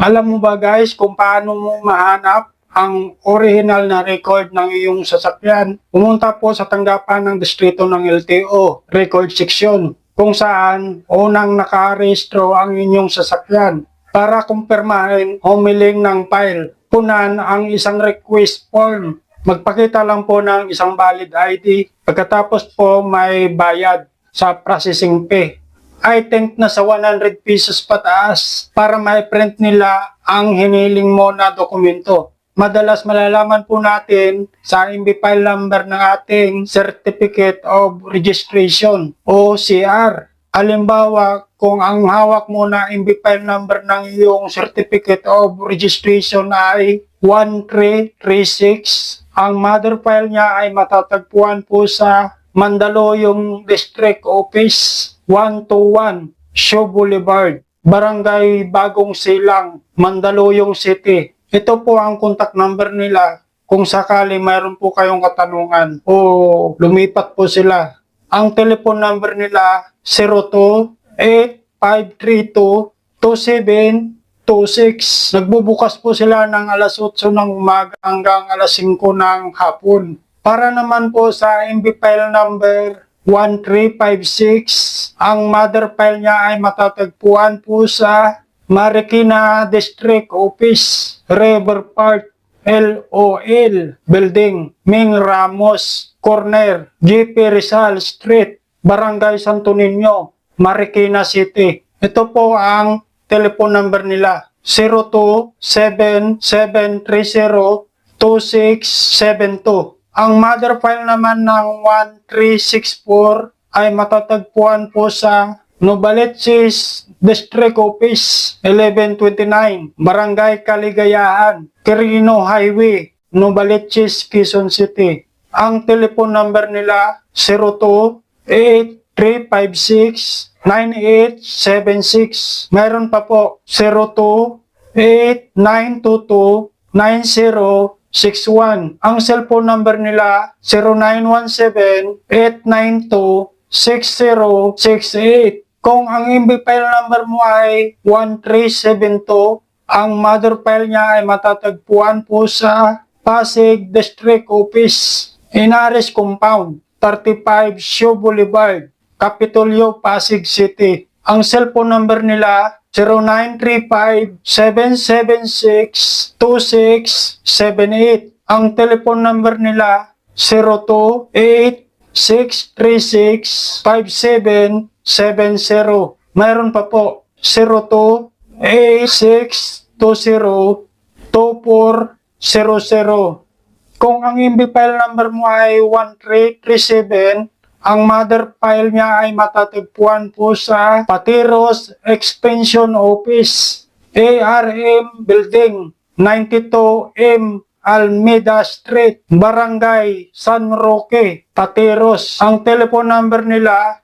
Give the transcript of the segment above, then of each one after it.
Alam mo ba guys kung paano mo mahanap ang original na record ng iyong sasakyan? Pumunta po sa tanggapan ng distrito ng LTO, record section, kung saan unang nakarehistro ang inyong sasakyan. Para kumpirmahin, humiling ng file, punan ang isang request form. Magpakita lang po ng isang valid ID, pagkatapos po may bayad sa processing fee. I think nasa 100 pesos pataas para ma-print nila ang hiniling mo na dokumento. Madalas malalaman po natin sa MB file number ng ating Certificate of Registration o CR. Halimbawa, kung ang hawak mo na MB file number ng iyong Certificate of Registration ay 1336, ang mother file niya ay matatagpuan po sa Mandaluyong District Office 121, Shaw Boulevard, Barangay Bagong Silang, Mandaluyong City. Ito po ang contact number nila kung sakali mayroon po kayong katanungan o lumipat po sila. Ang telephone number nila 02-8532-2726. Nagbubukas po sila ng alas 8 ng umaga hanggang alas 5 ng hapon. Para naman po sa MB file number 1356, ang mother file niya ay matatagpuan po sa Marikina District Office, River Park, LOL Building, Ming Ramos Corner, GP Rizal Street, Barangay Santo Niño, Marikina City. Ito po ang telephone number nila, 02-7730-2672. Ang mother file naman ng 1364 ay matatagpuan po sa Novaliches District Office 1129, Barangay Kaligayahan, Quirino Highway, Novaliches, Quezon City. Ang telephone number nila 02-8356-9876. Mayroon pa po 02-8922-9061. Ang cellphone number nila 0917-892-6068. Kung ang MB file number mo ay 1372, ang mother file niya ay matatagpuan po sa Pasig District Office, Inares Compound, 35 Shaw Boulevard, Capitolio, Pasig City. Ang cellphone number nila 0935-776-2678. Ang telephone number nila 02-8636-5770. Mayroon pa po 02-8620-2400. Kung ang MB file number mo ay 1337, ang mother file niya ay matatagpuan po sa Patiros Extension Office, ARM Building, 92M Almeida Street, Barangay San Roque, Patiros. Ang telephone number nila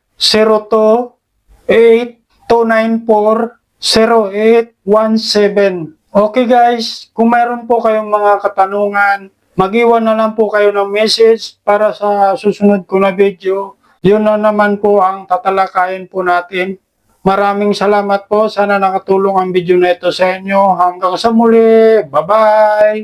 02-8294-0817. Okay guys, kung mayroon po kayong mga katanungan, mag-iwan na lang po kayo ng message para sa susunod ko na video. Yun na naman po ang tatalakayin po natin. Maraming salamat po. Sana nakatulong ang video na ito sa inyo. Hanggang sa muli. Bye-bye!